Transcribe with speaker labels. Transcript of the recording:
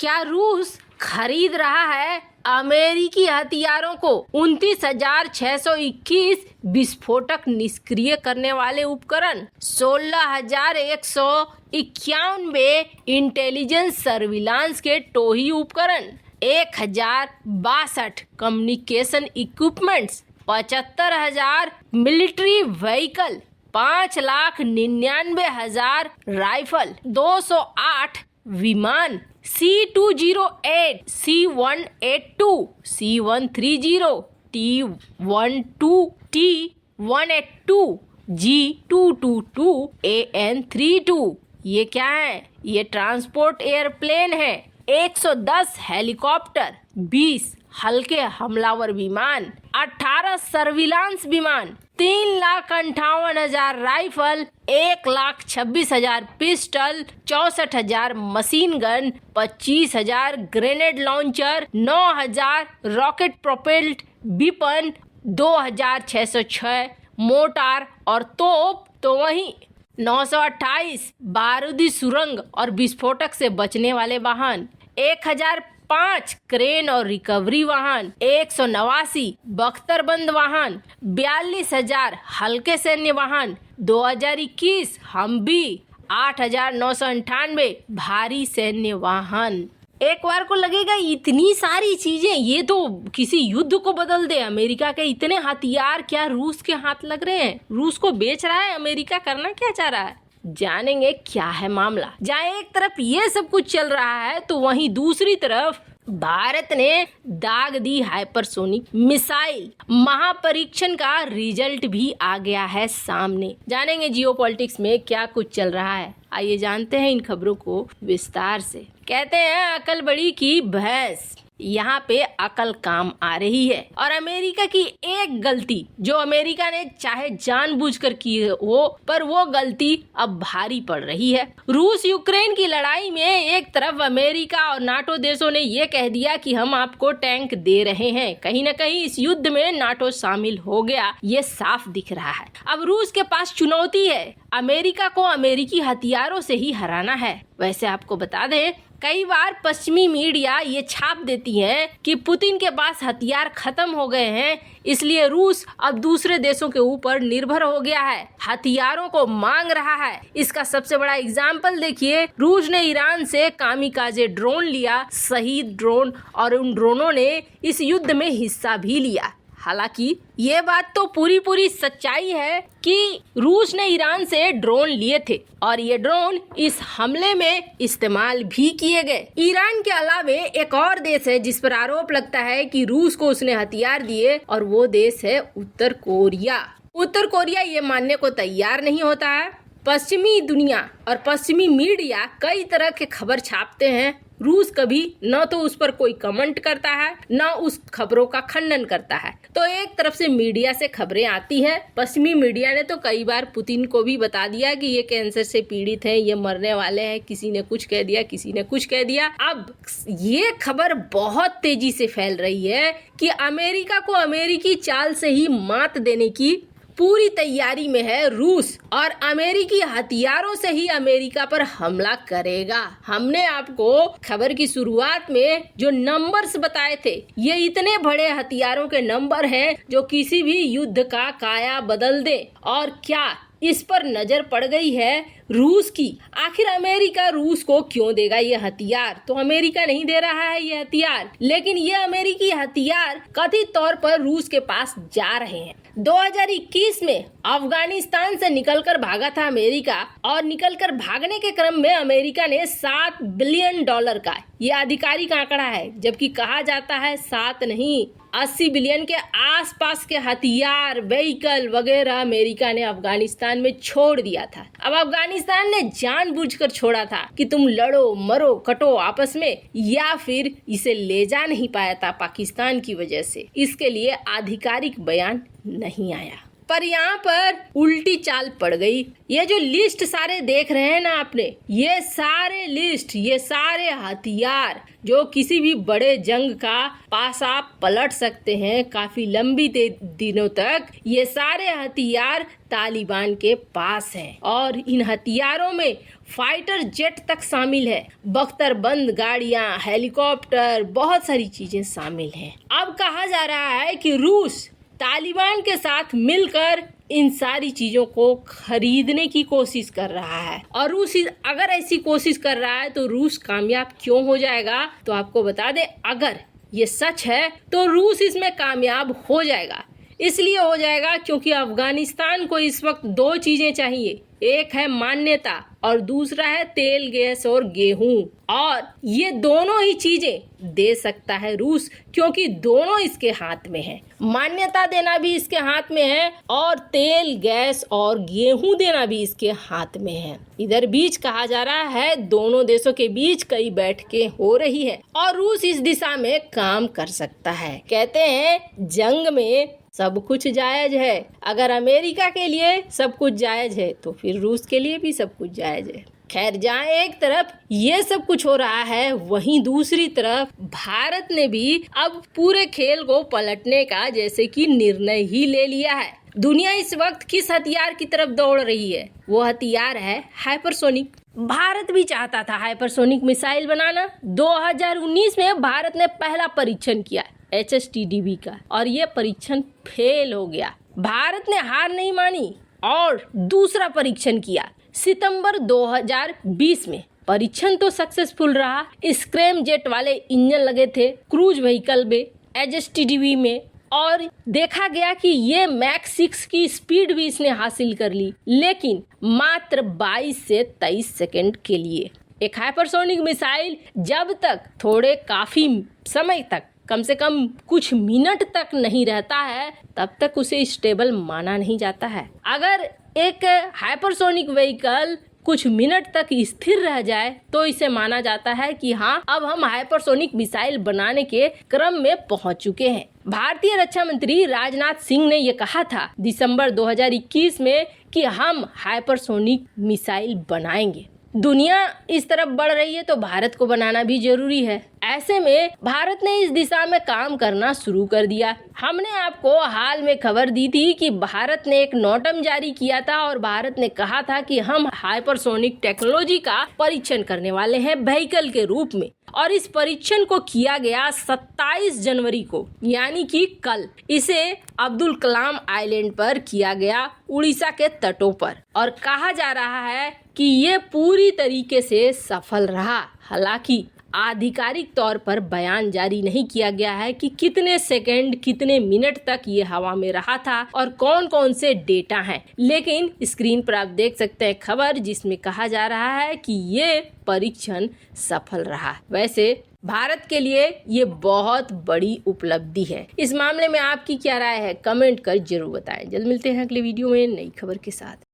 Speaker 1: क्या रूस खरीद रहा है अमेरिकी हथियारों को 29,621 विस्फोटक निष्क्रिय करने वाले उपकरण, 16,191 इंटेलिजेंस सर्विलांस के टोही उपकरण, 1,062 communication equipments, 75,000 military vehicle, 5,99,000 rifle, 208 विमान C-208, C-182, C-130, T-12, T-182, G-222, AN-32। ये क्या है? ये ट्रांसपोर्ट एयरप्लेन है। 110 हेलीकॉप्टर, 20 हल्के हमलावर विमान, 18 सर्विलांस विमान, 3,58,000 rifle, 1,26,000 pistol, 64,000 machine gun, 25,000 grenade launcher, 9,000 rocket propelled weapon, 2,606 motor और तोप, तो वहीं 928 बारूदी सुरंग और विस्फोटक से बचने वाले वाहन, 1,005 क्रेन और रिकवरी वाहन, 189 बख्तरबंद वाहन, 42,000 हल्के सैन्य वाहन, 2021 हमवी, 8,998 भारी सैन्य वाहन। एक बार को लगेगा इतनी सारी चीजें, ये तो किसी युद्ध को बदल दे। अमेरिका के इतने हथियार क्या रूस के हाथ लग रहे हैं? रूस को बेच रहा है, अमेरिका करना क्या चाह रहा है? जानेंगे क्या है मामला। जहाँ एक तरफ ये सब कुछ चल रहा है तो वहीं दूसरी तरफ भारत ने दाग दी हाइपरसोनिक मिसाइल। महापरीक्षण का रिजल्ट भी आ गया है सामने। जानेंगे जियोपॉलिटिक्स में क्या कुछ चल रहा है। आइए जानते हैं इन खबरों को विस्तार से। कहते हैं अकल बड़ी की भैंस, यहाँ पे अकल काम आ रही है। और अमेरिका की एक गलती जो अमेरिका ने चाहे जानबूझकर की हो, पर वो गलती अब भारी पड़ रही है। रूस यूक्रेन की लड़ाई में एक तरफ अमेरिका और नाटो देशों ने ये कह दिया कि हम आपको टैंक दे रहे हैं। कहीं न कहीं इस युद्ध में नाटो शामिल हो गया, ये साफ दिख रहा है। अब रूस के पास चुनौती है, अमेरिका को अमेरिकी हथियारों से ही हराना है। वैसे आपको बता दें, कई बार पश्चिमी मीडिया ये छाप देती है कि पुतिन के पास हथियार खत्म हो गए हैं, इसलिए रूस अब दूसरे देशों के ऊपर निर्भर हो गया है, हथियारों को मांग रहा है। इसका सबसे बड़ा एग्जाम्पल देखिए, रूस ने ईरान से कामिकाजे ड्रोन लिया, शहीद ड्रोन, और उन ड्रोनों ने इस युद्ध में हिस्सा भी लिया। हालांकि ये बात तो पूरी सच्चाई है कि रूस ने ईरान से ड्रोन लिए थे और ये ड्रोन इस हमले में इस्तेमाल भी किए गए। ईरान के अलावे एक और देश है जिस पर आरोप लगता है कि रूस को उसने हथियार दिए, और वो देश है उत्तर कोरिया। उत्तर कोरिया ये मानने को तैयार नहीं होता है। पश्चिमी दुनिया और पश्चिमी मीडिया कई तरह के खबर छापते हैं, रूस कभी न तो उस पर कोई कमेंट करता है, न उस खबरों का खंडन करता है। तो एक तरफ से मीडिया से खबरें आती हैं। पश्चिमी मीडिया ने तो कई बार पुतिन को भी बता दिया कि ये कैंसर से पीड़ित हैं, ये मरने वाले हैं। किसी ने कुछ कह दिया, किसी ने कुछ कह दिया। अब ये खबर बहुत तेजी से फैल रही है कि अमेरिका को अमेरिकी चाल से ही मात देने की पूरी तैयारी में है रूस, और अमेरिकी हथियारों से ही अमेरिका पर हमला करेगा। हमने आपको खबर की शुरुआत में जो नंबर्स बताए थे, ये इतने बड़े हथियारों के नंबर हैं जो किसी भी युद्ध का काया बदल दे। और क्या इस पर नजर पड़ गई है रूस की? आखिर अमेरिका रूस को क्यों देगा ये हथियार? तो अमेरिका नहीं दे रहा है ये हथियार, लेकिन ये अमेरिकी हथियार कथित तौर पर रूस के पास जा रहे हैं। 2021 में अफगानिस्तान से निकलकर भागा था अमेरिका, और निकलकर भागने के क्रम में अमेरिका ने $7 बिलियन का, ये आधिकारिक आंकड़ा है, जबकि कहा जाता है 7 नहीं 80 बिलियन के आसपास के हथियार, व्हीकल वगैरह अमेरिका ने अफगानिस्तान में छोड़ दिया था। अब अफगानिस्तान ने जानबूझकर छोड़ा था कि तुम लड़ो मरो कटो आपस में, या फिर इसे ले जा नहीं पाया था पाकिस्तान की वजह से। इसके लिए आधिकारिक बयान नहीं आया। पर यहाँ पर उल्टी चाल पड़ गई। ये जो लिस्ट सारे देख रहे हैं ना आपने, ये सारे लिस्ट, ये सारे हथियार जो किसी भी बड़े जंग का पासा पलट सकते हैं काफी लंबी दिनों तक, ये सारे हथियार तालिबान के पास हैं। और इन हथियारों में फाइटर जेट तक शामिल है, बख्तरबंद गाड़ियां, हेलीकॉप्टर, बहुत सारी चीजें शामिल हैं। अब कहा जा रहा है कि रूस तालिबान के साथ मिलकर इन सारी चीजों को खरीदने की कोशिश कर रहा है। और रूस अगर ऐसी कोशिश कर रहा है तो रूस कामयाब क्यों हो जाएगा? तो आपको बता दें, अगर ये सच है तो रूस इसमें कामयाब हो जाएगा। इसलिए हो जाएगा क्योंकि अफगानिस्तान को इस वक्त दो चीजें चाहिए, एक है मान्यता और दूसरा है तेल, गैस और गेहूं। और ये दोनों ही चीजें दे सकता है रूस, क्योंकि दोनों इसके हाथ में है। मान्यता देना भी इसके हाथ में है और तेल, गैस और गेहूं देना भी इसके हाथ में है। इधर बीच कहा जा रहा है दोनों देशों के बीच कई बैठकें हो रही है और रूस इस दिशा में काम कर सकता है। कहते हैं जंग में सब कुछ जायज है। अगर अमेरिका के लिए सब कुछ जायज है तो फिर रूस के लिए भी सब कुछ जायज है। खैर, जहाँ एक तरफ ये सब कुछ हो रहा है, वहीं दूसरी तरफ भारत ने भी अब पूरे खेल को पलटने का जैसे कि निर्णय ही ले लिया है। दुनिया इस वक्त किस हथियार की तरफ दौड़ रही है? वो हथियार है हाइपरसोनिक। भारत भी चाहता था हाइपरसोनिक मिसाइल बनाना। 2019 में भारत ने पहला परीक्षण किया HSTDV का और ये परीक्षण फेल हो गया। भारत ने हार नहीं मानी और दूसरा परीक्षण किया सितंबर 2020 में। परीक्षण तो सक्सेसफुल रहा। स्क्रैम जेट वाले इंजन लगे थे क्रूज व्हीकल में HSTDV में और देखा गया कि ये मैक 6 की स्पीड भी इसने हासिल कर ली, लेकिन मात्र 22 से 23 सेकंड के लिए। एक हाइपरसोनिक मिसाइल जब तक थोड़े काफी समय तक, कम से कम कुछ मिनट तक नहीं रहता है, तब तक उसे स्टेबल माना नहीं जाता है। अगर एक हाइपरसोनिक व्हीकल कुछ मिनट तक स्थिर रह जाए तो इसे माना जाता है कि हाँ, अब हम हाइपरसोनिक मिसाइल बनाने के क्रम में पहुंच चुके हैं। भारतीय रक्षा मंत्री राजनाथ सिंह ने ये कहा था दिसंबर 2021 में कि हम हाइपरसोनिक मिसाइल बनाएंगे। दुनिया इस तरफ बढ़ रही है तो भारत को बनाना भी जरूरी है। ऐसे में भारत ने इस दिशा में काम करना शुरू कर दिया। हमने आपको हाल में खबर दी थी कि भारत ने एक नोटम जारी किया था और भारत ने कहा था कि हम हाइपरसोनिक टेक्नोलॉजी का परीक्षण करने वाले हैं व्हीकल के रूप में। और इस परीक्षण को किया गया 27 जनवरी को, यानी कि कल। इसे अब्दुल कलाम आइलैंड पर किया गया, उड़ीसा के तटों पर। और कहा जा रहा है कि ये पूरी तरीके से सफल रहा। हालांकि आधिकारिक तौर पर बयान जारी नहीं किया गया है कि कितने सेकंड, कितने मिनट तक ये हवा में रहा था और कौन कौन से डेटा हैं। लेकिन स्क्रीन पर आप देख सकते हैं खबर जिसमें कहा जा रहा है कि ये परीक्षण सफल रहा। वैसे भारत के लिए ये बहुत बड़ी उपलब्धि है। इस मामले में आपकी क्या राय है? कमेंट कर जरूर बताएं। जल्द मिलते हैं अगले वीडियो में नई खबर के साथ।